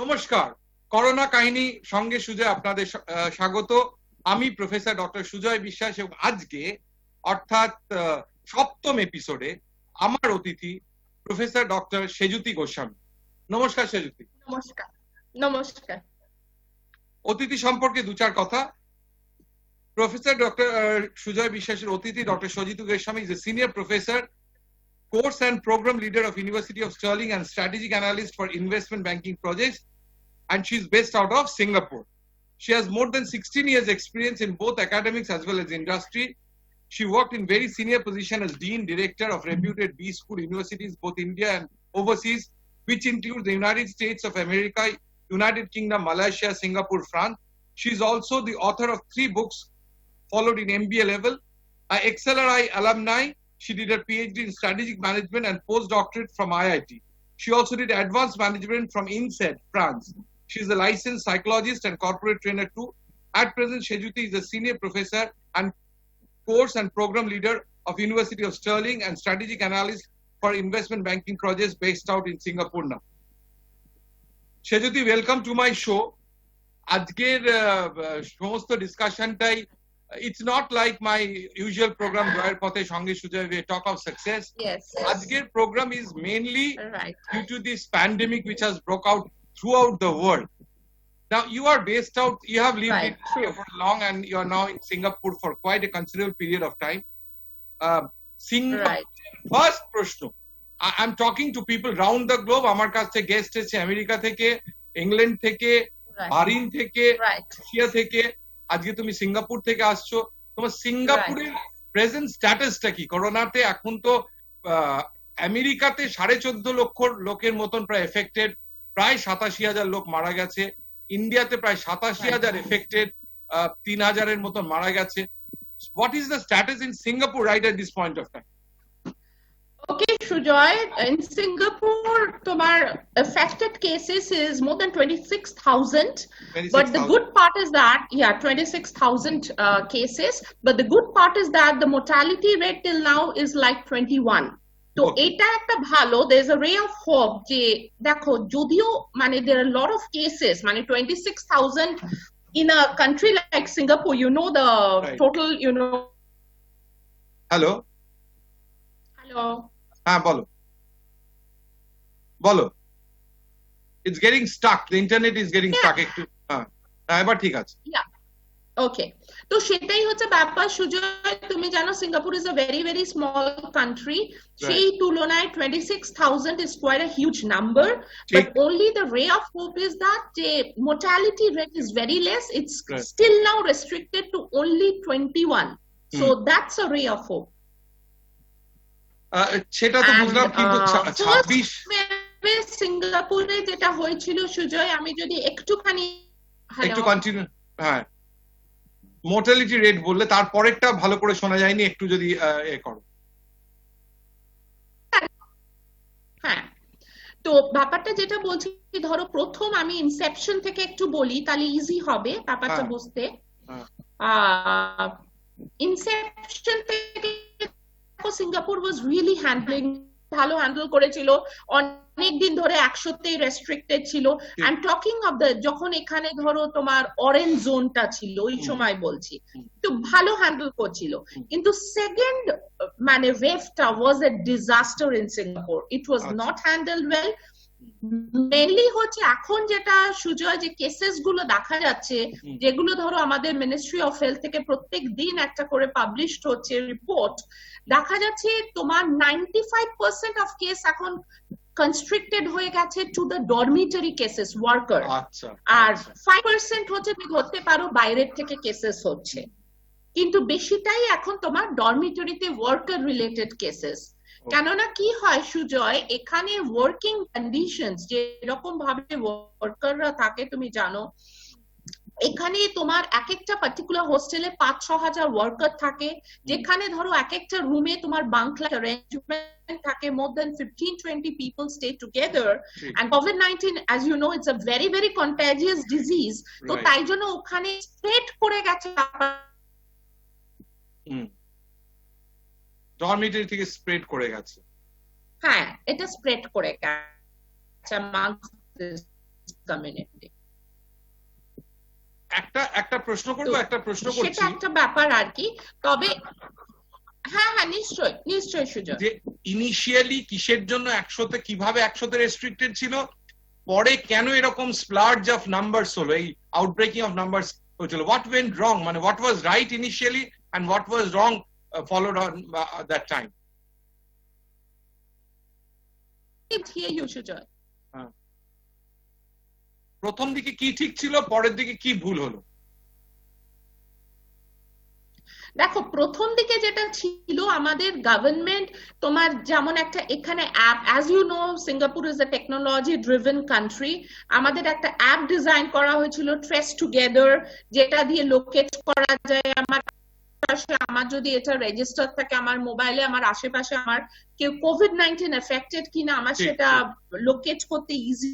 নমস্কার, করোনা কাহিনী সঙ্গে সুজে আপনাদের স্বাগত। আমি প্রফেসর ডক্টর সুজয় বিশ্বাস এবং আজকে অর্থাৎ সপ্তম এপিসোডে আমার অতিথি প্রফেসর ডক্টর সেজুতি গোস্বামী। নমস্কার সেজুতি। নমস্কার। নমস্কার। অতিথি সম্পর্কে দু চার কথা। প্রফেসর ডক্টর সুজয় বিশ্বাসের অতিথি doctor Sejuti Goswami is a senior professor, course and program leader of University of Stirling and strategic analyst for investment banking projects, and she's based out of Singapore. She has more than 16 years experience in both academics as well as industry. She worked in very senior position as Dean Director of reputed B School universities, both India and overseas, which include the United States of America, United Kingdom, Malaysia, Singapore, France. She's also the author of 3 books followed in MBA level. XLRI alumni, she did a PhD in strategic management and postdoctorate from IIT. She also did advanced management from INSEAD, France. She's a licensed psychologist and corporate trainer too. At present, Sejuti is a senior professor and course and program leader of University of Stirling and strategic analyst for investment banking projects based out in Singapore now. Sejuti, welcome to my show. Ajker সমস্ত ডিসকাশনটাই it's not like my usual program Joyer Pothe Shonge Sujoy we talk of success. Yes. Ajker program is mainly Right. due to this pandemic which has broke out throughout the world. Now you are based out, you have lived Right, in India for long and you are now in Singapore for quite a considerable period of time. Singapore, Right. first প্রশ্ন, I'm talking to people round the globe. আমার কাছে guest এসেছে America থেকে, England থেকে, Right. Bahrain থেকে, Right. Russia থেকে, আজকে তুমি সিঙ্গাপুর থেকে আসছো। তোমার সিঙ্গাপুরের প্রেজেন্ট স্ট্যাটাসটা কি? করোনাতে এখন তো আমেরিকাতে 14.5 লক্ষ লোকের মতন প্রায় এফেক্টেড, প্রায় 87,000 লোক মারা গেছে। ইন্ডিয়াতে প্রায় 87,000 এফেক্টেড, 3,000 এর মতন মারা গেছে। What is the status in Singapore right at this point of time? Okay, Sujoy, in Singapore, tomar affected cases is more than 26,000. But the good part is that, 26,000 cases. But the good part is that the mortality rate till now is like 21. So, এটা একটা ভালো, there's a ray of hope যে দেখো যদিও মানে there are a lot of cases, মানে 26,000 in a country like Singapore, you know the total, you know. Hello. হ্যাঁ বলো বলো, it's getting stuck, the internet is getting stuck একটু। হ্যাঁ এবার ঠিক আছে। ওকে, তো সেটাই হচ্ছে ব্যাপার সুজয়। তুমি জানো Singapore is a very very small country, সেই তুলনায় 26,000 is quite a huge number, but only the ray of hope is that the mortality rate is very less. It's still now restricted to only 21, so that's a ray of hope. সেটা তো বুঝলাম, কিন্তু 26 সিঙ্গাপুরে যেটা হয়েছিল সুজয়, আমি যদি একটুখানি একটু কন্টিনিউ, হ্যাঁ মোর্টালিটি রেট বললে তারপরেরটা ভালো করে শোনা যায়নি, একটু যদি এ করো। হ্যাঁ, তো ব্যাপারটা যেটা বলছি, ধরো প্রথম আমি ইনসেপশন থেকে একটু বলি, তাহলে ইজি হবে ব্যাপারটা বুঝতে। ইনসেপশন থেকে সিঙ্গাপুর ওয়াজ রিয়েলি হ্যান্ডলিং, ভালো হ্যান্ডেল করেছিল, অনেক দিন ধরে 100-তেই রেস্ট্রিক্টেড ছিল। I am talking of the, যখন এখানে ধরো তোমার অরেঞ্জ জোনটা ছিল ওই সময় বলছি, তো ভালো হ্যান্ডেল করছিল। কিন্তু সেকেন্ড মানে ওয়েভটা was a disaster in Singapore, it was not handled well. Mainly হচ্ছে এখন যেটা সুজয়, যে কেসেস গুলো দেখা যাচ্ছে, যেগুলো ধরো আমাদের মিনিস্ট্রি অফ হেলথ থেকে প্রত্যেক দিন একটা করে পাবলিশড হচ্ছে রিপোর্ট, দেখা যাচ্ছে তোমার 95% অফ কেস এখন কনস্ট্রিক্টেড হয়ে গেছে to the dormitory cases worker, আর 5% হচ্ছে তুমি ধরতে পারো বাইরের থেকে কেসেস হচ্ছে, কিন্তু বেশিটাই এখন তোমার ডরমিটরিতে ওয়ার্কার রিলেটেড কেসেস। কেননা কি হয় সুজয়, এখানে ওয়ার্কিং কন্ডিশনস যেরকম ভাবে ওয়ার্কাররা থাকে তুমি জানো, এখানে তোমার এক একটা পার্টিকুলার হোস্টেলে 5-6 হাজার ওয়ার্কার থাকে, যেখানে ধরো এক একটা রুমে তোমার বাংলা অ্যারেঞ্জমেন্ট থাকে, more than 15-20 people stay together, and COVID-19 as you know it's a very very contagious disease, তো তাই জন্য ওখানে স্প্রেড করে গেছে, ডরমিটরি থেকে স্প্রেড করে গেছে। হ্যাঁ, এটা স্প্রেড করে গেছে community. একটা প্রশ্ন করবো, একটা প্রশ্ন করছি, সেটা একটা ব্যাপার আর কি। তবে হ্যাঁ হ্যাঁ নিশ্চয়ই সুজয়, যে ইনিশিয়ালি কিসের জন্য 100তে, কিভাবে 100তে রেস্ট্রিক্টেড ছিল, পরে কেন এরকম স্প্লার্জ অফ নাম্বারস হলো, এই আউটব্রেকিং অফ নাম্বারস হয়েছিল, হোয়াট ওয়েন্ট রং, মানে what was right initially and what was wrong followed on that time? Sujoy, প্রথম দিকে কি ঠিক ছিল, পরের দিকে কি ভুল হলো? দেখো প্রথম দিকে যেটা ছিল, আমাদের গভর্নমেন্ট তোমার যেমন একটা এখানে app, as you know Singapore is a technology driven country, আমাদের একটা অ্যাপ ডিজাইন করা হয়েছিল ট্রেস টুগেদার, যেটা দিয়ে লোকেট করা যায় আমার আমার যদি এটা রেজিস্টার থাকে আমার মোবাইলে, আমার আশেপাশে আমার কেউ COVID-19 এফেক্টেড কিনা আমার সেটা লোকেট করতে ইজি।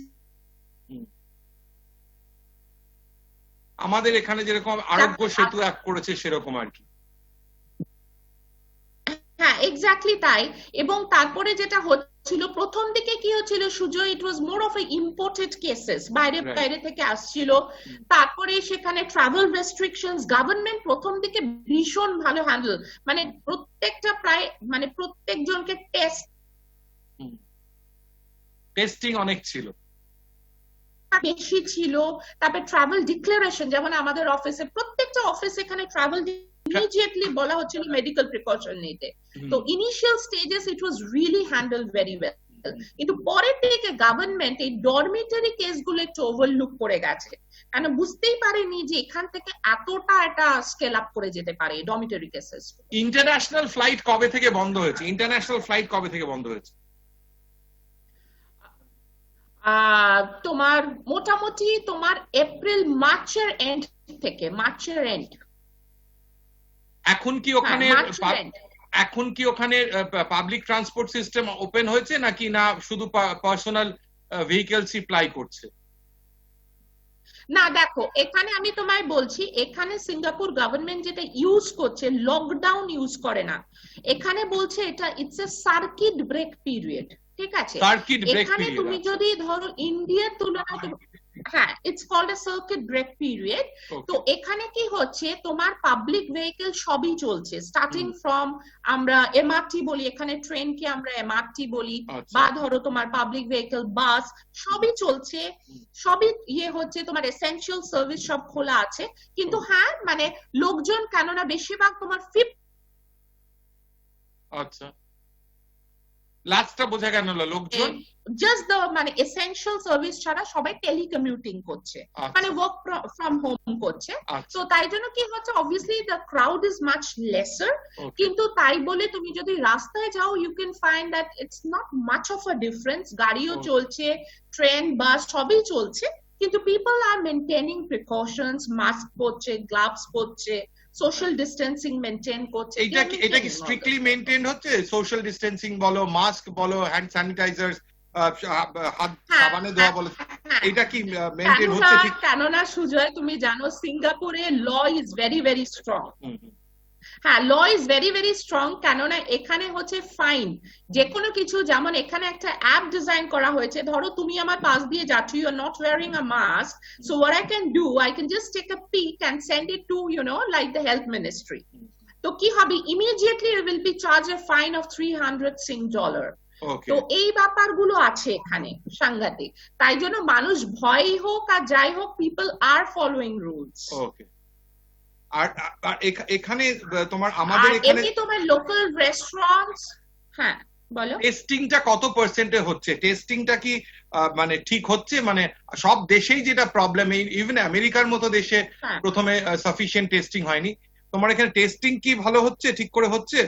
আমাদের এখানে যেরকম আরোগ্য সেতু অ্যাপ করেছে সেরকম আর কি। হ্যাঁ এক্স্যাক্টলি তাই। এবং তারপরে যেটা হচ্ছিল প্রথম দিকে কি হচ্ছিল Sujoy, it was more of a imported cases, বাইরে থেকে আসছিল। তারপরে সেখানে ট্রাভেল রেস্ট্রিকশনস গভর্নমেন্ট প্রথম দিকে ভীষণ ভালো হ্যান্ডেল, মানে প্রত্যেকটা প্রায় মানে প্রত্যেকজনকে টেস্টিং অনেক ছিল, বেশি ছিল। তারপরে ট্রাভেল ডিক্লারেশন, যেমন আমাদের অফিসে প্রত্যেকটা অফিস এখানে ট্রাভেল ইমিডিয়েটলি বলা হচ্ছিল মেডিকেল প্রিকশন নিতে। তো initial stages it was really handled very well, কিন্তু পরের দিকে গভর্নমেন্ট এই ডরমিটরি কেসগুলো একটু ওভারলুক করে গেছে, কারণ বুঝতেই পারেনি যে এখান থেকে এতটা একটা স্কেল আপ করে যেতে পারে ডরমিটরি কেসেস। ইন্টারন্যাশনাল ফ্লাইট কবে থেকে বন্ধ হয়েছে? ইন্টারন্যাশনাল ফ্লাইট কবে থেকে বন্ধ হয়েছে? তোমার মোটামুটি তোমার এপ্রিল মার্চের এন্ড থেকে, মার্চের এন্ড। এখন কি ওখানে পাবলিক ট্রান্সপোর্ট সিস্টেম ওপেন হয়েছে নাকি না শুধু পার্সোনাল ভেহিকলসই ফ্লাই করছে? না দেখো এখানে আমি তোমায় বলছি, এখানে সিঙ্গাপুর গভর্নমেন্ট যেটা ইউজ করছে লকডাউন ইউজ করে না, এখানে বলছে এটা it's a circuit break period. ঠিক আছে, এখানে তুমি যদি ধরো ইন্ডিয়ার তুলনায়, হ্যাঁ it's called a circuit break period. তো এখানে কি হচ্ছে তোমার পাবলিক ভেহিকল সবই চলছে, স্টার্টিং ফ্রম আমরা এমআরটি বলি, এখানে ট্রেনকে আমরা এমআরটি বলি, বা ধরো তোমার পাবলিক ভেহিকল বাস সবই চলছে, সবই হচ্ছে, তোমার এসেনশিয়াল সার্ভিস সব খোলা আছে। কিন্তু হ্যাঁ মানে লোকজন কেননা বেশিরভাগ তোমার আচ্ছা লাস্টটা বোঝা গেল না, লোকজন জাস্ট দ্য মানে এসেনশিয়াল সার্ভিস ছাড়া সবাই টেলিকমিউটিং করছে, মানে ওয়ার্ক ফ্রম হোম করছে। তো তাই জন্য কি হচ্ছে, obviously the crowd is much lesser, কিন্তু তাই বলে তুমি যদি রাস্তায় যাও you can find that it's not much of a difference, গাড়িও চলছে, ট্রেন বাস সবই চলছে, কিন্তু people are maintaining precautions, mask পরছে, গ্লাভস পরছে, সোশ্যাল ডিস্টেন্সিং মেইনটেইন করছে। এটা কি স্ট্রিক্টলি মেইনটেইন হচ্ছে? সোশ্যাল ডিস্টেন্সিং বলো, মাস্ক বলো, হ্যান্ড স্যানিটাইজার, হাত সাবানে ধোয়া বলো, এটা কি মেইনটেইন হচ্ছে ঠিক? কেননা সুজয় তুমি জানো সিঙ্গাপুরে law is very very strong. হ্যাঁ law is very very strong, কেননা এখানে হচ্ছে ফাইন যে কোনো কিছু, যেমন এখানে একটা অ্যাপ ডিজাইন করা হয়েছে, ধরো তুমি আমার পাশ দিয়ে যাচ্ছ, you are not wearing a mask, so what I can do, I can just take a pic and send it to like the health ministry. তো কি হবে, immediately will be charge a fine of $300 Sing. তো এই ব্যাপারগুলো আছে এখানে সাংঘাতিক, তাই জন্য মানুষ ভয় হোক আর যাই হোক, পিপল আর ফলোইং রুলস। ওকে, আর এখানে তোমার আমাদের এখানে তোমার লোকাল রেস্টুরেন্টস, হ্যাঁ বলো, টেস্টিংটা কত পার্সেন্টে হচ্ছে? টেস্টিংটা কি মানে ঠিক হচ্ছে? মানে সব দেশেই যেটা প্রবলেম, ইভেন আমেরিকার মতো দেশে প্রথমে সাফিসিয়েন্ট টেস্টিং হয়নি, তোমার এখানে টেস্টিং কি ভালো হচ্ছে, ঠিক করে হচ্ছে?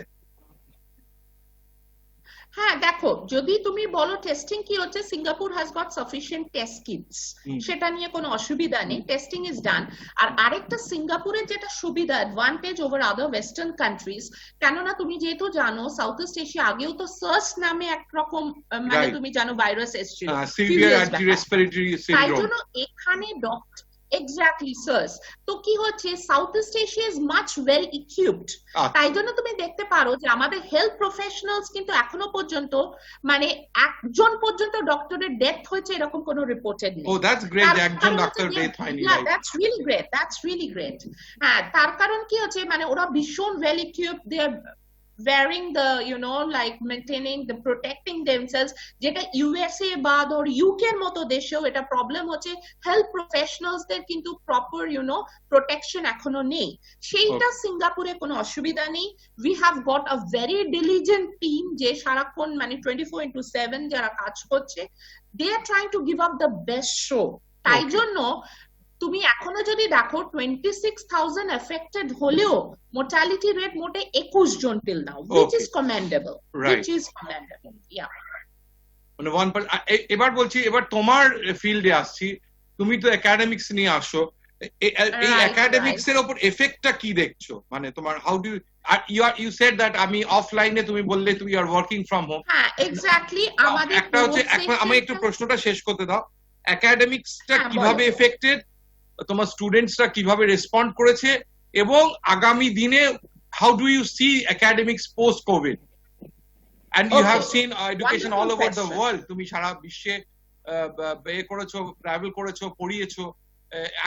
হ্যাঁ দেখো যদি তুমি বলো টেস্টিং কি হচ্ছে, Singapore has got sufficient test kits, সেটা নিয়ে কোনো অসুবিধা নেই, টেস্টিং ইজ ডান। আর আরেকটা সিঙ্গাপুরের যেটা সুবিধা, অ্যাডভান্টেজ ওভার আদার ওয়েস্টার্ন কান্ট্রিজ, কেননা তুমি যেহেতু জানো সাউথ ইস্ট এশিয়া আগেও তো সার্স নামে একরকম মানে তুমি জানো ভাইরাস এসেছিল, তাই জন্য এখানে এক্স্যাক্টলি স্যার। তো কি হচ্ছে, south east Asia is much well equipped. তাই জন্য তুমি দেখতে পারো যে আমাদের হেলথ প্রফেশনালস কিন্তু এখনো পর্যন্ত মানে একজন পর্যন্ত ডক্টরের ডেথ হয়েছে এরকম কোনো রিপোর্টেড নেই। Oh, that's great. একজন ডক্টর ডেথ হয়নি। That's really great. That's really great. হ্যাঁ, তার কারণ কি হচ্ছে, মানে ওরা ভীষণ well equipped, they are wearing the, you know, like maintaining the protecting themselves, যেটা ইউএসএ বা ধর ইউকে এর মতো দেশেও এটা প্রবলেম হচ্ছে, হেলথ প্রফেশনালস দের কিন্তু প্রপার প্রোটেকশন এখনো নেই। সেইটা সিঙ্গাপুরে কোনো অসুবিধা নেই। We have got a very diligent team যে সারাক্ষণ মানে 24/7 যারা কাজ করছে, they are trying to give up the best show. তাই জন্য তুমি এখনো যদি দেখো 26,000 এফেক্টেড হলেও মোর্টালিটি রেট মোটে 21 জন till now, which is commendable, which is commendable. Yeah. মানে এবার বলছি, এবার তোমার ফিল্ডে আসছি, তুমি তো একাডেমিক্স নিয়ে আসো, এই একাডেমিক্স এর উপর এফেক্টটা কি দেখছো? মানে তোমার how do you said that আমি অফলাইনে, তুমি বললে তুমি আর ওয়ার্কিং ফ্রম হোম। হ্যাঁ, এক্স্যাক্টলি। আমাদের একটা হচ্ছে, আমি একটু প্রশ্নটা শেষ করতে দাও। একাডেমিক্সটা কিভাবে এফেক্টেড, তোমার স্টুডেন্টসরা কিভাবে রেসপন্ড করেছে, এবং আগামী দিনে how do you see academics post covid? And you have seen education all over the world. তুমি সারা বিশ্বে করেছো, ট্রাভেল করেছো, পড়িয়েছো,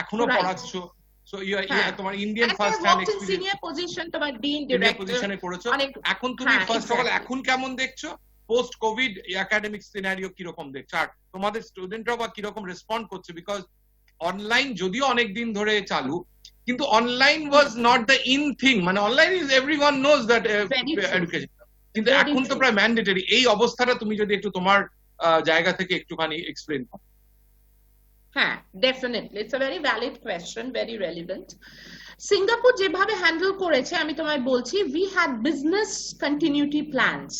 এখনো পড়াচ্ছো। So you are তোমার Indian first hand experience, senior position, তোমার ডিন ডিরেক্টর পজিশনে করেছো। এখন তুমি ফার্স্ট অফ অল এখন কেমন দেখছো পোস্ট কোভিড একাডেমিক সিনারিও, কি রকম দেখছো? আর তোমাদের স্টুডেন্টরাও বা কি রকম রেসপন্ড করছে? বিকজ অনলাইন যদিও অনেক দিন ধরে চালু, কিন্তু online was not the in thing. মানে online is everyone knows that education, কিন্তু এখন তো প্রায় ম্যান্ডেটরি। এই অবস্থাটা তুমি যদি একটু তোমার জায়গা থেকে একটুখানি এক্সপ্লেন করো। হ্যাঁ, definitely, it's a very valid question, very relevant. Singapore যেভাবে হ্যান্ডেল করেছে আমি তোমায় বলছি, we had business continuity plans.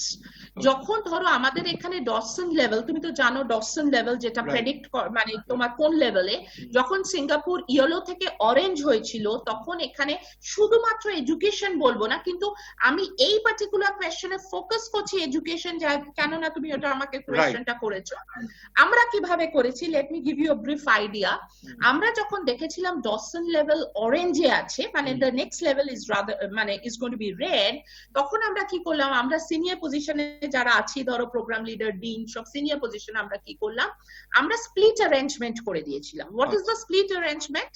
যখন ধরো আমাদের এখানে ডসন লেভেল, তুমি তো জানো ডসন লেভেল যেটা প্রেডিক্ট মানে তোমার কোন লেভেলে, যখন সিঙ্গাপুর ইয়েলো থেকে অরেঞ্জ হয়েছিল তখন এখানে শুধুমাত্র এডুকেশন বলবো না, কিন্তু আমি এই পার্টিকুলার কোয়েশ্চনে ফোকাস করছি এডুকেশন, কেননা তুমি ওটা আমাকে কোয়েশ্চনটা করেছো। আমরা কিভাবে করেছি, let me give you a brief idea. আমরা যখন দেখেছিলাম ডসন লেভেল অরেঞ্জে আছে, মানে the next level is rather মানে is going to be red, তখন আমরা কি করলাম, আমরা সিনিয়র পজিশনে যারা আছি, ধরো প্রোগ্রাম লিডার, ডিন, সব সিনিয়র পজিশনে আমরা কি করলাম, আমরা স্প্লিট অ্যারেঞ্জমেন্ট করে দিয়েছিলাম। What is the split arrangement?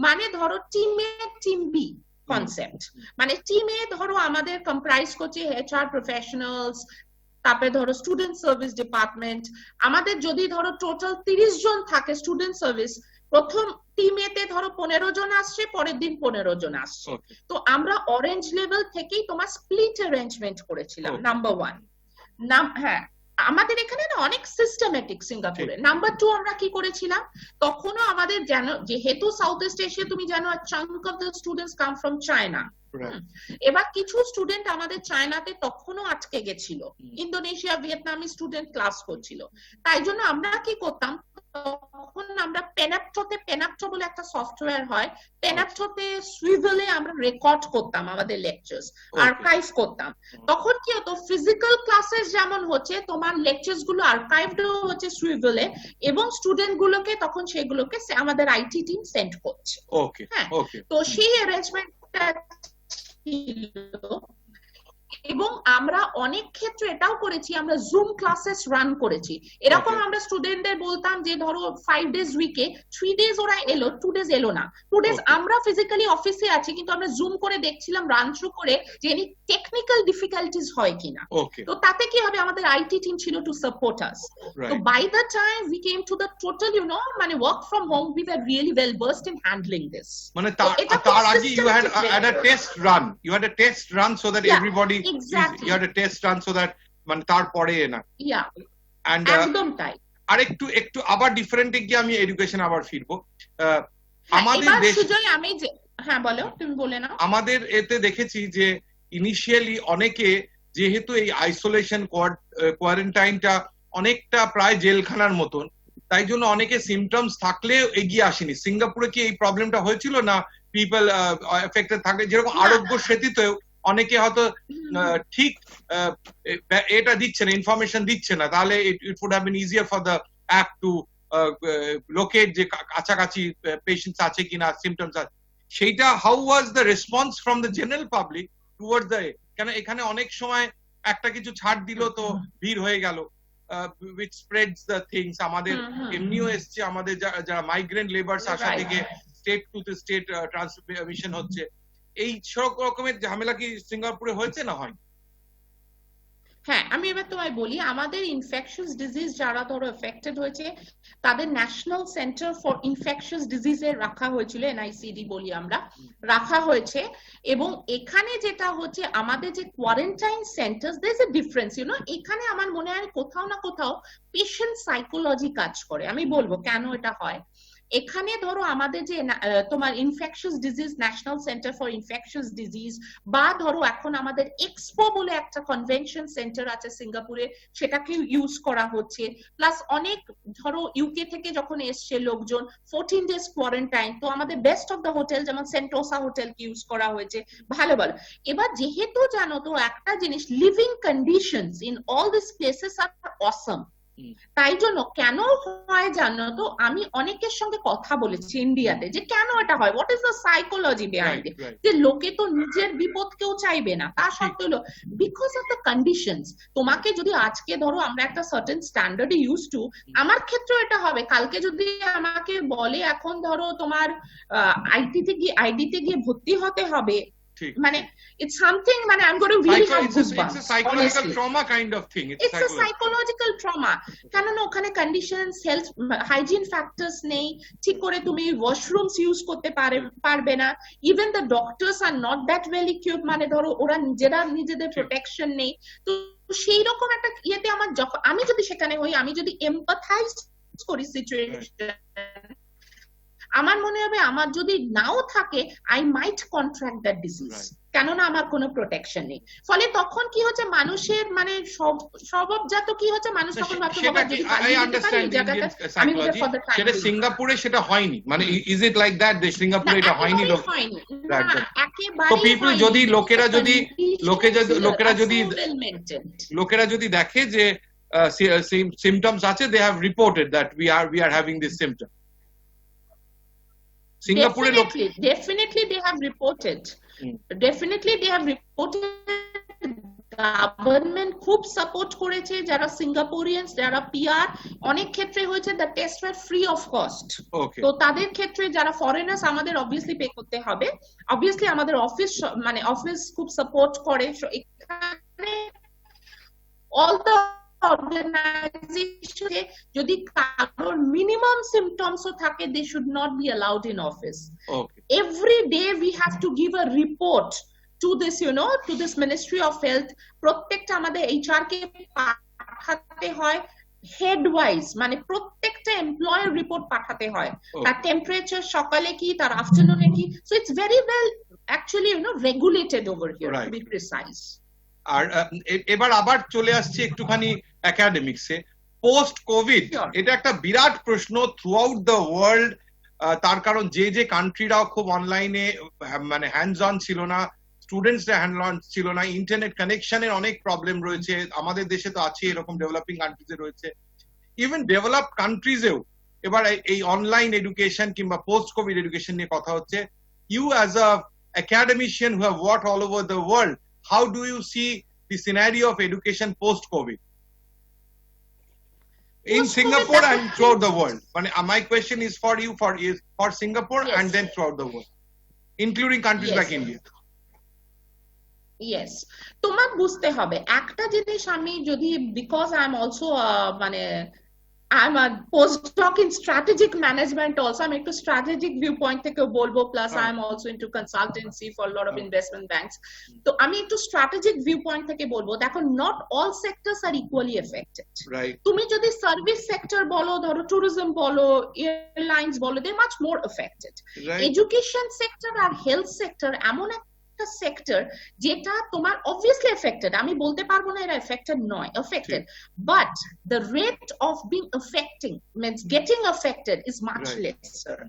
মানে ধরো টিম এ টিম বি কনসেপ্ট, মানে টিম এ ধরো আমাদের কম্প্রাইজ করছে এইচআর প্রফেশনালস, তারপরে ধরো স্টুডেন্ট সার্ভিস ডিপার্টমেন্ট। আমাদের যদি ধরো টোটাল 30 জন থাকে স্টুডেন্ট সার্ভিস, প্রথম টিমেতে ধরো 15 জন আসছে, পরের দিন 15 জন আসছে। তো আমরা অরেঞ্জ লেভেল থেকেই তোমার স্প্লিট অ্যারেঞ্জমেন্ট করেছিলাম, নাম্বার 1। হ্যাঁ, আমাদের এখানে না অনেক সিস্টেমেটিক সিঙ্গাপুরে। নাম্বার 2, আমরা কি করেছিলাম, তখনও আমাদের যেহেতু সাউথ ইস্ট এশিয়া তুমি জানো, chunk of the students come from China. এবার কিছু স্টুডেন্ট আমাদের চায়নাতে তখনও আটকে গেছিল, ইন্দোনেশিয়া, ভিয়েতনামি স্টুডেন্ট ক্লাস করছিল। তাই জন্য আমরা কি করতাম, তখন আমরা পেনাপ্টো বলে একটা সফটওয়্যার হয়, পেনাপ্টোতে সুইভেলে আমরা রেকর্ড করতাম আমাদের লেকচার্স, আর্কাইভ করতাম। তখন কি হতো, ফিজিক্যাল ক্লাসেস যেমন হচ্ছে, তোমার লেকচার্স গুলো আর্কাইভড হচ্ছে সুইভেলে, এবং স্টুডেন্ট গুলোকে তখন সেগুলোকে আমাদের আইটি টিম সেন্ড করছে। হ্যাঁ, তো সেই অ্যারেঞ্জমেন্টটা ছিল। এবং আমরা অনেক ক্ষেত্রে এটাও করেছি, আমরা জুম ক্লাসেস রান করেছি। এরকম আমরা স্টুডেন্টদের বলতাম যে ধরো 5 ডেজ উইকে 3 ডেজ ওরা এলো, 2 ডেজ এলো না, 2 ডেজ আমরা ফিজিক্যালি অফিসে আছি, কিন্তু আমরা জুম করে দেখছিলাম, রান থ্রু করে, যে এনি টেকনিক্যাল ডিফিকাল্টিজ হয় কিনা। তো তাতে কি হবে, আমাদের আইটি টিম ছিল টু সাপোর্ট আস। তো by the time we came to the total মানে work from home, we were really well versed in handling this. মানে তার আগে you had a test run so that everybody Exactly. You had a test run so that মানে তারপরে না। Yeah. And একদম তাই। আর একটু আবার ডিফারেন্টে গিয়ে আমি এডুকেশন আবার ফিরবো। আমাদের দেশে আমি যে, হ্যাঁ বলো, তুমি বলে নাও। আমাদের এতে দেখেছি যে ইনিশিয়ালি অনেকে, যেহেতু এই আইসোলেশন কোয়ারেন্টাইনটা অনেকটা প্রায় জেলখানার মতন, তাই জন্য অনেকে সিমটমস থাকলেও এগিয়ে আসেনি। সিঙ্গাপুরে কি এই প্রবলেমটা হয়েছিল না? পিপল এফেক্টেড থাকলে, যেরকম আরোগ্য সেতুতেও অনেকে হয়তো ঠিক এটা দিচ্ছে না, ইনফরমেশন দিচ্ছে না, তাহলে it would have been easier for the app to লোকের যে কাছাকাছি পেশেন্টস আছে কিনা, সিমটমস আছে, সেইটা how was the response from the general public towards the, কেন এখানে অনেক সময় একটা কিছু ছাড় দিল তো ভিড় হয়ে গেল, which spreads the things. আমাদের এমনিও এসছে, আমাদের যারা মাইগ্রেন্ট লেবার্স আসা থেকে স্টেট টু স্টেট ট্রান্সমিশন হচ্ছে, এই সব রকমের ঝামেলা কি সিঙ্গাপুরে হয়েছে না হয়? হ্যাঁ, আমি এবার তোমায় বলি, আমাদের ইনফেকশাস ডিজিজ যারা ধরো এফেক্টেড হয়েছে তাদের ন্যাশনাল সেন্টার ফর ইনফেকশাস ডিজিজে রাখা হয়েছিল, এনআইসিডি বলি আমরা, রাখা হয়েছে। এবং এখানে যেটা হচ্ছে আমাদের যে quarantine centre, there is a difference, you know, এখানে আমার মনে হয় কোথাও না কোথাও পেশেন্ট সাইকোলজি কাজ করে। আমি বলবো কেন এটা হয়। এখানে ধরো আমাদের যে তোমার infectious disease national centre for infectious disease, বা ধরো এখন আমাদের এক্সপো বলে একটা কনভেনশন সেন্টার আছে সিঙ্গাপুরে, সেটাকে ইউজ করা হচ্ছে। প্লাস অনেক ধরো ইউকে থেকে যখন এসছে লোকজন 14 days কোয়ারেন্টাইন, তো আমাদের বেস্ট অফ দ্য হোটেল যেমন সেন্টোসা হোটেলকে ইউজ করা হয়েছে, ভালো ভালো। এবার যেহেতু জানো তো একটা জিনিস, living conditions in all this places আর অসম। তাই জন্য কেন হয় জানো তো, আমি অনেকের সঙ্গে কথা বলেছি ইন্ডিয়াতে যে কেন এটা হয়, what is the psychology behind it, যে লোকে তো নিজের বিপদ কেউ চাইবে না, তা সত্ত্বেও বিকজ অফ দ্য কন্ডিশনস। তোমাকে যদি আজকে ধরো আমরা একটা সার্টেন স্ট্যান্ডার্ডে ইউজ টু, আমার ক্ষেত্রে এটা হবে, কালকে যদি আমাকে বলে এখন ধরো তোমার আইডিতে গিয়ে ভর্তি হতে হবে, মানে it's something, মানে I'm going to really have goosebumps. It's a psychological trauma kind of thing. It's a psychological trauma. কেন না ওখানে conditions, health, hygiene factors নেই, ঠিক করে তুমি washrooms use করতে পারবে না, even the doctors are not that well equipped, মানে ধরো ওরা নিজেদের protection নেই। তো সেই রকম একটা ইয়েতে আমার যখন আমি যদি সেখানে হই, আমি যদি empathize করি সিচুয়েশন, আমার মনে হবে আমার যদি নাও থাকে I might contract that disease, কেননা আমার কোনো প্রোটেকশন নেই। ফলে তখন কি হচ্ছে, মানুষের মানে স্বভাবজাত কি হচ্ছে, মানুষ তখন সেটা সিঙ্গাপুরে সেটা হয়নি, মানে ইজ ইট লাইক দ্যাট, সিঙ্গাপুরে এটা হয়নি? তো পিপল যদি লোকেরা যদি দেখে যে সিমটমস আছে, they have reported that we are having this symptom. Singapore definitely they have reported. Definitely they have reported. Government খুব সাপোর্ট করেছে, যারা সিঙ্গাপুরিয়ানস, যারা পিআর, অনেক ক্ষেত্রে হয়েছে the test were free of cost. তো তাদের ক্ষেত্রে যারা ফরেনার্স, আমাদের অবভিয়াসলি পে করতে হবে। অবভিয়াসলি আমাদের অফিস খুব সাপোর্ট করে। এখানে অল দ্য organization, যদি কারোর মিনিমাম সিমটমস ও থাকে, they should not be allowed in office. Every day we have to give a report to this, to this Ministry of Health. প্রত্যেকটা আমাদের HR কে পাঠাতে হয় হেড ওয়াইজ, মানে প্রত্যেকটা এমপ্লয়ার রিপোর্ট পাঠাতে হয়, তার টেম্পারেচার সকালে কি, তার আফটারনুনে কি। So it's very well actually regulated over here, to be precise. আর এবার আবার চলে আসছে একটুখানি একাডেমিক্সে। পোস্ট কোভিড এটা একটা বিরাট প্রশ্ন থ্রু আউট দ্য ওয়ার্ল্ড, তার কারণ যে কান্ট্রিরাও খুব অনলাইনে মানে হ্যান্ডস অন ছিল না, স্টুডেন্টসরা হ্যান্ড অন ছিল না, ইন্টারনেট কানেকশনের অনেক প্রবলেম রয়েছে, আমাদের দেশে তো আছে, এরকম ডেভেলপিং কান্ট্রিজে রয়েছে, ইভেন ডেভেলপড কান্ট্রিজেও এবার এই অনলাইন এডুকেশন কিংবা পোস্ট কোভিড এডুকেশন নিয়ে কথা হচ্ছে। You as a academician who have worked all over the world, how do you see the scenario of education post-COVID in Singapore and throughout the world? My question is for you, for Singapore, yes, and then throughout the world, including countries, yes, like India. Yes, তোমার বুঝতে হবে একটা জিনিস, আমি যদি, because I am also I'm a postdoc in strategic management also, I'm into strategic viewpoint থেকে বলবো, plus I'm also into consultancy for a lot of investment banks. তো আমি একটু strategic viewpoint থেকে বলবো, দেখো not all sectors are equally affected. Right. তুমি যদি service sector বলো, ধরো tourism বলো, airlines বলো, they're much more affected. Right. Education sector আর health sector এমন সেক্টর যেটা তোমার obviously affected, আমি বলতে পারবো না এরা affected নয়, affected, but the rate of being affecting means getting affected is much lesser.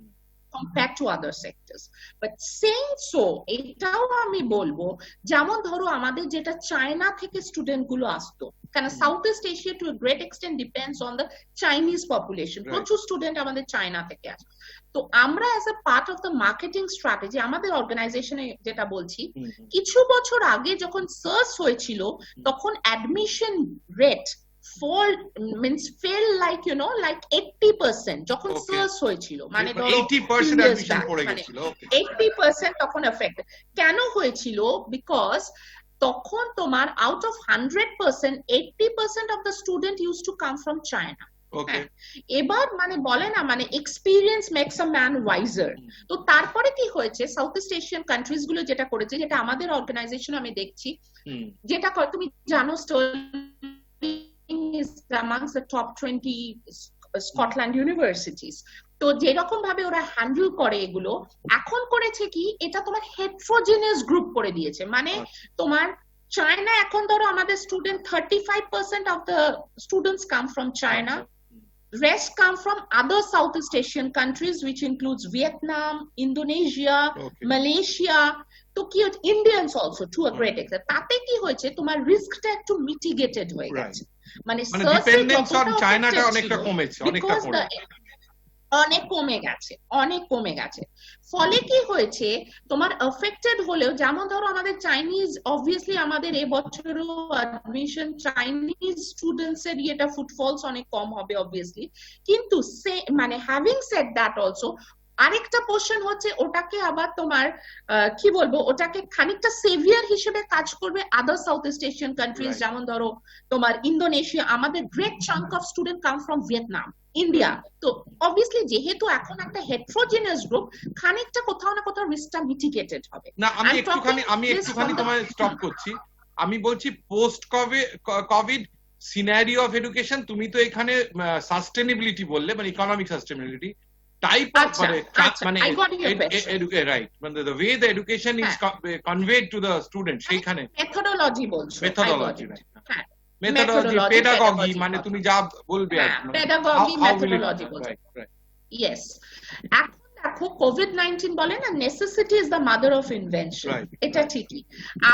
compared to other sectors. But saying so, এটাও আমি বলবো যেমন ধরো আমাদের যেটা চায়না থেকে স্টুডেন্ট গুলো আসতো, কারণ south east Asia to a great extent depends on the Chinese population. প্রচুর স্টুডেন্ট আমাদের চায়না থেকে আসে। তো আমরা as a part of the marketing strategy আমাদের অর্গানাইজেশনে যেটা বলছি, কিছু বছর আগে যখন সার্চ হয়েছিল তখন admission rate fell like like 80% যখন সার্চ হয়েছিল, মানে ধরো 80% অ্যাডমিশন পড়ে গিয়েছিল। 80% তখন এফেক্ট কেন হয়েছিল? বিকজ তখন তোমার out of 100% 80% of the student use to come from China. এবার মানে বলে না মানে experience makes a man wiser. তো তারপরে কি হয়েছে, সাউথ ইস্ট এশিয়ান কান্ট্রিজ গুলো যেটা করেছে, যেটা আমাদের অর্গানাইজেশন আমি দেখছি, যেটা তুমি জানো is amongst the top 20 Scotland universities. তো যেরকম ভাবে ওরা হ্যান্ডেল করে এগুলো, এখন করেছে কি, এটা তোমার হেটেরোজেনাস গ্রুপ করে দিয়েছে। মানে তোমার চায়না এখন ধরো আমাদের student 35% of the students come from China. Rest come from other Southeast Asian countries, which includes Vietnam, Indonesia, Malaysia. তো কি হচ্ছে, Indians also to a great extent. তাতে কি হয়েছে, তোমার রিস্কটা একটু মিটিগেটেড হয়ে গেছে। মানে ডিপেন্ডেন্স অন চায়নাটা অনেকটা কমেছে, অনেকটা অনেক কমে গেছে। ফলে কি হয়েছে, তোমার এফেক্টেড হলেও, যেমন ধরো আমাদের চাইনিজ, অবভিয়াসলি আমাদের এবছরও অ্যাডমিশন চাইনিজ স্টুডেন্টস এর ইয়েটা ফুটফলস অনেক কম হবে অবভিয়াসলি, কিন্তু মানে হ্যাভিং সেড দ্যাট অলসো আরেকটা পোর্শন হচ্ছে ওটাকে আবার তোমার কি বলবো, ওটাকে খানিকটা সেভিয়ার হিসেবে কাজ করবে other south east Asian countries, যেমন ধরো তোমার ইন্দোনেশিয়া। আমাদের great chunk of student come from Vietnam, India. তো অবভিয়াসলি যেহেতু এখন একটা হেটেরোজেনাস গ্রুপ, খানিকটা কোথাও না কোথাও রিস্কটা মিটিগেটেড হবে। না আমি একটুখানি তোমায় স্টপ করছি। আমি বলছি post Covid scenario of education, তুমি তো এখানে সাস্টেনেবিলিটি বললে, মানে ইকোনমিক সাস্টেনেবিলিটি টাইপ অফ, মানে রাইট, মানে the way the education is conveyed to the student, সেইখানে মেথোডোলজি বলছো, মেথোডোলজি পেডাগজি, মানে তুমি যা বলবে পেডাগজি মেথোডোলজি বলছো। ইয়েস, এখন দেখো কোভিড-19 বলে না necessity is the mother of invention, এটা ঠিকই।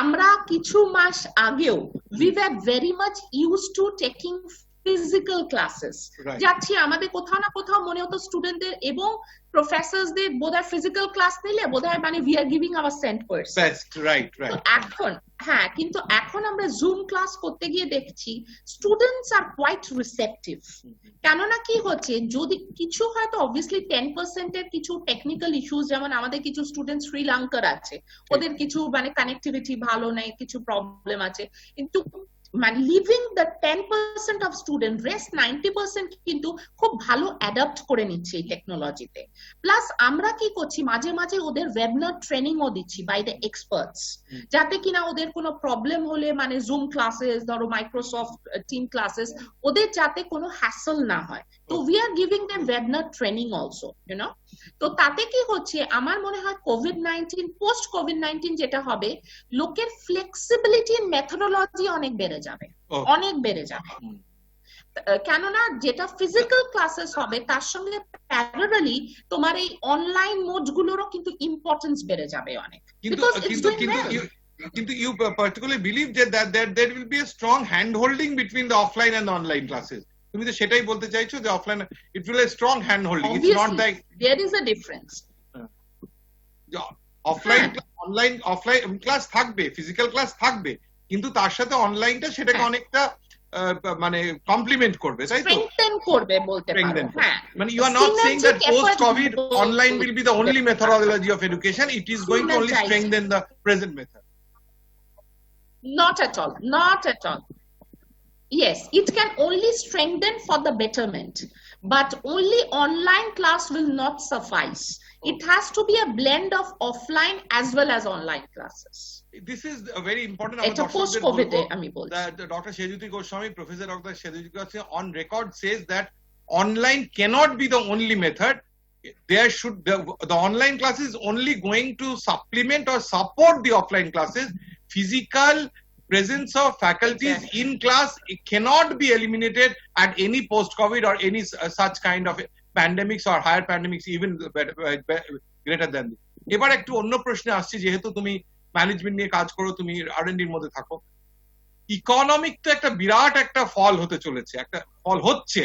আমরা কিছু মাস আগেও we were very much used to taking physical classes, যাচ্ছি আমাদের কোথাও না কোথাও মনে হতো স্টুডেন্টদের এবং প্রফেসরদের বোধহয় ফিজিক্যাল ক্লাস নিলে বোধহয় মানে we are giving our 100%, right. এখন কিন্তু এখন আমরা জুম ক্লাস করতে গিয়ে দেখছি স্টুডেন্টস আর কোয়াইট রিসেপটিভ। কেননা কি হচ্ছে, যদি কিছু হয়তো অবভিয়াসলি 10% এর কিছু টেকনিক্যাল ইস্যুস, যেমন আমাদের কিছু স্টুডেন্ট শ্রীলঙ্কার আছে, ওদের কিছু মানে কানেক্টিভিটি ভালো নাই, কিছু প্রবলেম আছে, কিন্তু মানে living the 10% of student, rest 90% কিন্তু খুব ভালো অ্যাডাপ্ট করে নিচ্ছে এই টেকনোলজিতে। প্লাস আমরা কি করছি, মাঝে মাঝে ওদের ওয়েবিনার ট্রেনিংও দিচ্ছি বাই দ্য এক্সপার্টস, যাতে কিনা ওদের কোনো প্রবলেম হলে মানে জুম ক্লাসেস, ধরো মাইক্রোসফট টিম ক্লাসেস, ওদের যাতে কোনো হ্যাসল না হয়। তো we are giving them webinar training also, তো তাতে কি হচ্ছে, আমার মনে হয় কোভিড-19 পোস্ট কোভিড-19 যেটা হবে, লোকের ফ্লেক্সিবিলিটি ইন মেথোডোলজি অনেক বেড়ে যাবে, অনেক বেড়ে যাবে। কেননা যেটা ফিজিক্যাল ক্লাসেস হবে তার সঙ্গে প্যারালালি তোমার এই অনলাইন মোডস গুলোরও কিন্তু ইম্পর্টেন্স বেড়ে যাবে অনেক। কিন্তু you particularly believe that there will be a strong hand holding between the offline and the online classes. তুমি তো সেটাই বলতে চাইছো যে offline it will a strong hand holding. It's not like there is a difference. Offline class থাকবে, physical class থাকবে, কিন্তু তার সাথে অনলাইনটা সেটাকে অনেকটা মানে কমপ্লিমেন্ট করবে, তাই তো? স্ট্রেংথেন করবে বলতে পারো। মানে you are not saying that post covid online will be the only methodology of education, it is going to only strengthen the present method. Not at all. Yes, it can only strengthen for the betterment, but only online class will not suffice. It has to be a blend of offline as well as online classes. This is a very important. It's a post-COVID. Dr. Sejyuti Goswami, Professor Dr. Sejyuti Goswami, on record says that online cannot be the only method. There should the online class is only going to supplement or support the offline classes. Physical presence of faculties in class, it cannot be eliminated at any post-COVID or any such kind of pandemics or higher pandemics even greater than this. এবার একটু অন্য প্রশ্নে আসছি, যেহেতু তুমি management নিয়ে কাজ করো, তুমি R&D এর মধ্যে থাকো। ইকোনমিক তো একটা বিরাট একটা ফল হতে চলেছে, একটা ফল হচ্ছে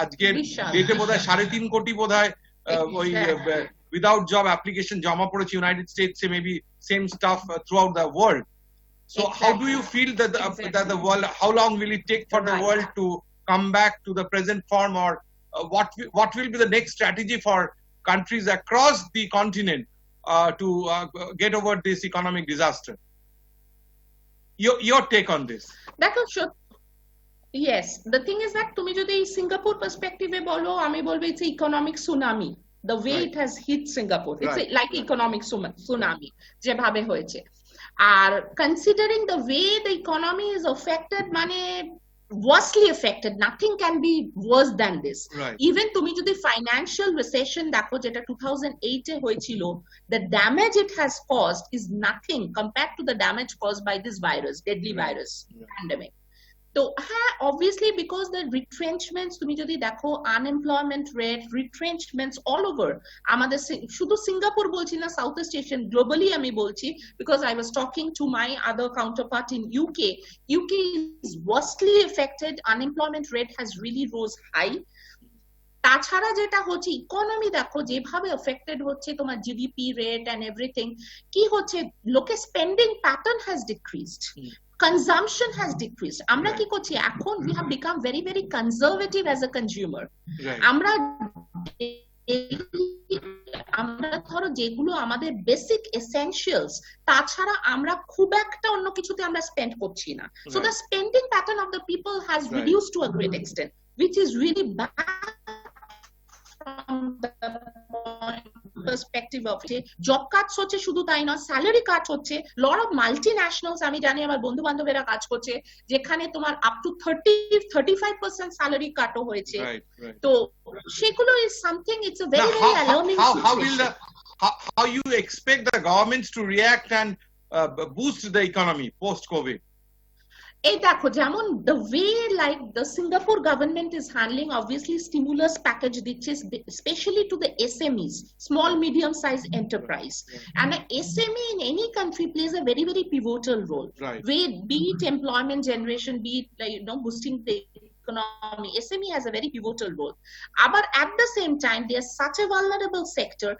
আজকের ডেটে বোধহয় 3.5 কোটি বোধহয় ওই উইদাউট জব অ্যাপ্লিকেশন জমা পড়েছে ইউনাইটেড স্টেটসে, maybe same stuff throughout the world. So how do you feel that the world, how long will it take for the world to come back to the present form, or what will be the next strategy for countries across the continent to get over this economic disaster? Your take on this? Yes, the thing is that তুমি যদি Singapore পার্সপেক্টিভে বলো, আমি বলবো it's an economic tsunami. The way it has hit Singapore, it's like economic tsunami যেভাবে হয়েছে। আর considering the way the economy is affected, মানে worstly affected, nothing can be worse than this. Even তুমি যদি financial recession দেখো যেটা 2008 এ হয়েছিল, the damage it has caused is nothing compared to the damage caused by this virus, deadly virus pandemic. তো হ্যাঁ, obviously because the retrenchments, তুমি যদি দেখো unemployment rate, retrenchments all over, আমাদের শুধু সিঙ্গাপুর বলছি না, সাউথ ইস্ট এশিয়ান, গ্লোবালি আমি বলছি, because I was talking to my other counterpart in UK is worstly affected, unemployment rate has really rose high. তাছাড়া যেটা হচ্ছে ইকোনমি দেখো যেভাবে এফেক্টেড হচ্ছে, তোমার জিডিপি রেট এন্ড এভরিথিং, কি হচ্ছে, লোকে spending pattern has decreased, consumption has decreased. আমরা কি করছি এখন, we have become very very conservative as a consumer. আমরা ধরো যেগুলো আমাদের বেসিক এসেনশিয়ালস, তাছাড়া আমরা খুব একটা অন্য কিছুতে আমরা স্পেন্ড করছি না। So the spending pattern of the people has reduced to a great extent, which is really bad from the perspective of job cuts হচ্ছে, শুধু তাই নয়, স্যালারি কাট হচ্ছে। lot of multinationals, আমি জানি আমার বন্ধু বান্ধবেরা কাজ করছে যেখানে তোমার up to 35% স্যালারি কাটও হয়েছে। তো সেগুলো is something, it's a very very alarming situation. How you expect the governments to react and boost the economy post COVID? এই দেখো যেমন the way like the Singapore government is handling, obviously stimulus package দিচ্ছে especially to the SMEs, small medium size enterprise, and an SME in any country plays a very very pivotal role, be it employment generation, be it boosting the economy. SME has a very pivotal role. But at the same time, they are such a vulnerable sector,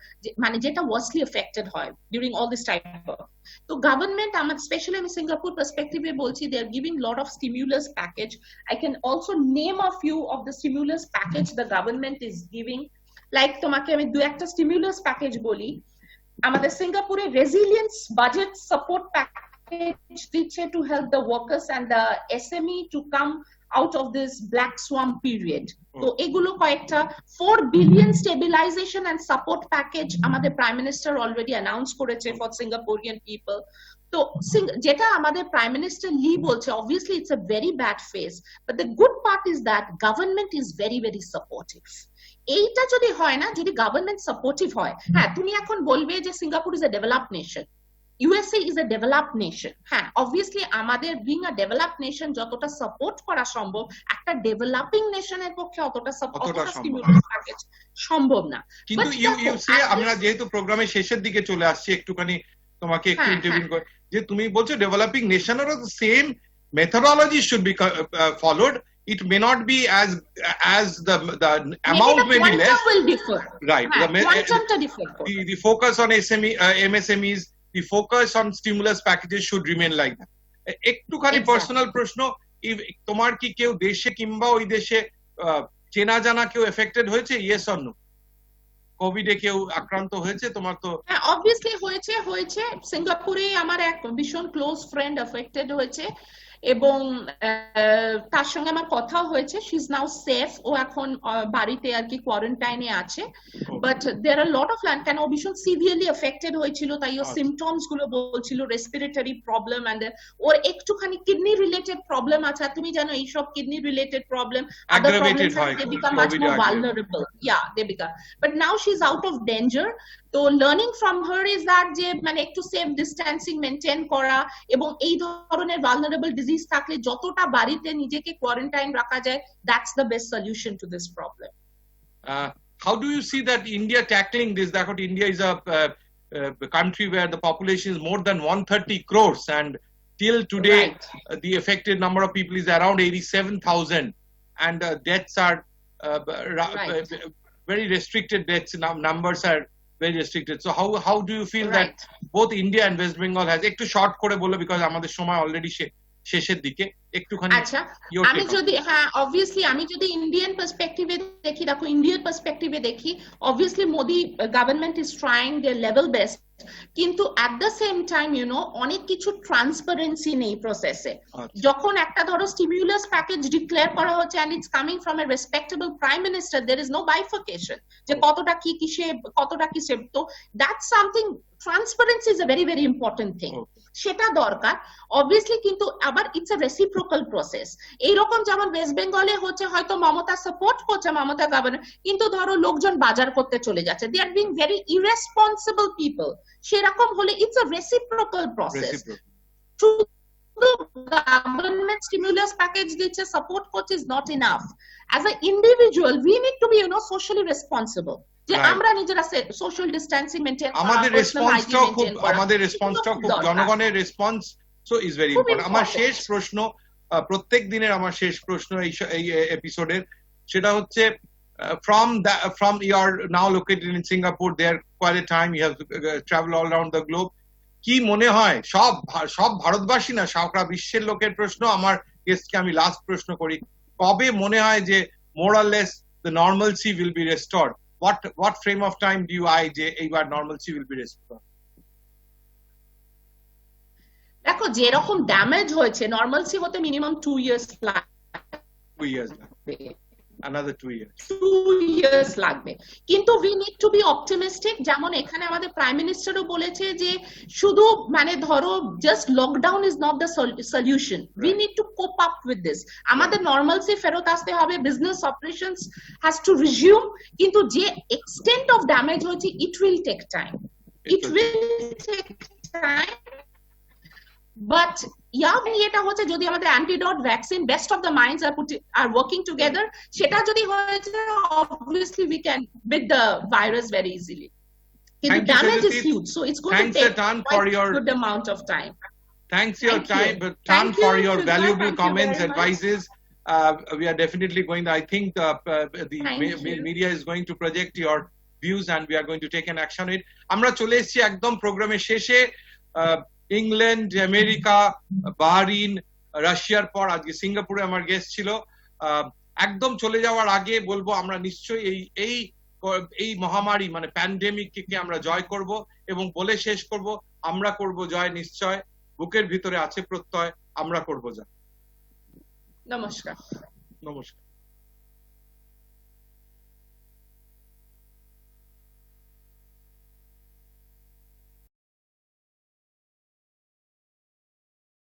মানে যেটা worstly affected হয় during all this type of. So government, especially in Singapore perspective, they are giving a lot of stimulus package. I can also name a few of the stimulus package the government is giving. Like তোমাকে আমি দু একটা stimulus package বলি, আমাদের সিঙ্গাপুরে resilience budget support package দিচ্ছে to help the workers and the SME to come out of this black swan period. তো এগুলো কয়েকটা 4 billion stabilization and support package আমাদের প্রাইম মিনিস্টার অলরেডি অ্যানাউন্স করেছে ফর সিঙ্গাপুরিয়ান পিপল। তো যেটা আমাদের prime minister লি বলছে, obviously it's a very bad phase, but the good part is that government is very very supportive. এইটা যদি হয় না, যদি গভর্নমেন্ট সাপোর্টিভ হয়, হ্যাঁ তুমি এখন বলবে যে Singapore is a developed nation, USA is a developed nation. হ্যাঁ, obviously আমাদের being a developed nation যতটা সাপোর্ট করা সম্ভব, একটা ডেভেলপিং নেশনের পক্ষে অতটা স্টিমুলাস প্যাকেজ সম্ভব না। কিন্তু ইউ সে, আমরা যেহেতু প্রোগ্রামের শেষের দিকে চলে আসছি, একটুখানি তোমাকে একটু ইন্টারভিউ করে, যে তুমি বলছো ডেভেলপিং নেশনেরও same methodology should be followed. It may not be as the amount may be less. Will differ. Right. The focus on SME, MSMEs, the focus on stimulus packages should remain like that. একটুখানি personal প্রশ্ন, তোমার কি কেউ দেশে কিংবা ওই দেশে চেনা জানা কেউ এফেক্টেড হয়েছে, ইয়েস অর নো? কোভিডে কেউ আক্রান্ত হয়েছে তোমার? তো হ্যাঁ, অবভিয়াসলি হয়েছে। সিঙ্গাপুরে আমার এক ভীষণ ক্লোজ ফ্রেন্ড এফেক্টেড হয়েছে এবং তার সঙ্গে আমার কথাও হয়েছে। শি ইজ নাও সেফ, ও এখন বাড়িতে আর কি কোয়ারেন্টাইনে আছে। But there R lot of কেন ও ভীষণ সিভিয়ারলি এফেক্টেড হয়েছিল, তাই ওর সিমটমস গুলো বলছিল রেসপিরেটরি প্রবলেম, এন্ড ওর একটুখানি কিডনি রিলেটেড প্রবলেম আছে। আর তুমি জানো এইসব kidney related problem, other problems they become much more vulnerable. Yeah, they become, but now she is out of danger. তো learning from her is that যে মানে একটু safe distancing maintain করা, এবং এই ধরনের ভালনারেবল ডিজিজ থাকলে যতটা বাড়িতে নিজেকে কোয়ারেন্টাইন রাখা যায়, that's the best solution to this problem. how do you see that India tackling this? That India is a country where the population is more than 130 crores, and till today the affected number of people is around 87,000, and deaths are very restricted. Deaths numbers are very restricted. So how do you feel that both India and West Bengal has, একটু short করে বলো because আমাদের সময় already শেষের দিকে, একটুখানি। আচ্ছা, আমি যদি obviously আমি যদি ইন্ডিয়ান পার্সপেক্টিভে দেখি, দেখো ইন্ডিয়ান পার্সপেক্টিভে দেখি, obviously Modi government is trying their level best, কিন্তু at the same time অনেক কিছু ট্রান্সপারেন্সি নেই প্রসেসে। যখন একটা ধরো স্টিমুলাস প্যাকেজ ডিক্লেয়ার করা হচ্ছে and it's coming from a respectable prime minister, there is no bifurcation যে কতটা কি কিসে কতটা কিসে, তো that's something, transparency is a very very important thing, সেটা দরকার obviously, কিন্তু আবার it's a reciprocal process। এইরকম যেমন ওয়েস্ট বেঙ্গলে হচ্ছে হয়তো মমতা সাপোর্ট করছে, মমতা গভর্নর, কিন্তু ধরো লোকজন বাজার করতে চলে যাচ্ছে, they are being very irresponsible people, সেরকম হলে it's a reciprocal process। Government stimulus package দিচ্ছে, সাপোর্ট করছে is not enough. As an individual we need to be socially responsible, যে আমরা নিজেরা সোশ্যাল ডিসট্যান্সিং মেইনটেইন করা, আমাদের রেসপন্সটাও খুব জনগণের response so is very important. আমার শেষ প্রশ্ন, প্রত্যেক দিনের আমার শেষ প্রশ্ন এই এপিসোডের, সেটা হচ্ছে from you are now located in Singapore, there quite a time you have traveled all around the globe, কি মনে হয় সব ভারতবাসী না সারা বিশ্বের লোকের প্রশ্ন, আমার গেস্টকে আমি লাস্ট প্রশ্ন করি, কবে মনে হয় যে more or less the normalcy will be restored? What frame of time do you যে এইবার normalcy will be restored? দেখো যেরকম ড্যামেজ হয়েছে, নরমালসি হতে মিনিমাম 2 years লাগবে, another 2 years 2 years লাগবে, কিন্তু we need to be optimistic। যেমন এখানে আমাদের প্রাইম মিনিস্টারও বলেছে যে শুধু মানে ধরো just lockdown is not the solution, we need to cope up with this, আমাদের নরমালসি ফেরত আসতে হবে, business operations has to resume, কিন্তু যে extent of damage হয়েছে it will take time, but এটা হচ্ছে যদি আমাদের antidote vaccine, best of the minds are working together, সেটা যদি হয়েছে obviously we can beat the virus very easily. The damage is huge, so it's going to take a good amount of time. Thanks for your valuable comments, advices. We are definitely going to, I think the media is going to project your views and we are going to take an action on it. আমরা চলে এসেছি একদম প্রোগ্রামের শেষে। England, America, Bahrain, রাশিয়ার পর আজকে সিঙ্গাপুরে আমার গেস্ট ছিল। একদম চলে যাওয়ার আগে বলবো আমরা নিশ্চয়ই এই মহামারী মানে প্যান্ডেমিককে আমরা জয় করব, এবং বলে শেষ করব, আমরা করব জয় নিশ্চয়, বুকের ভিতরে আছে প্রত্যয়, আমরা করব জয়। নমস্কার। নমস্কার।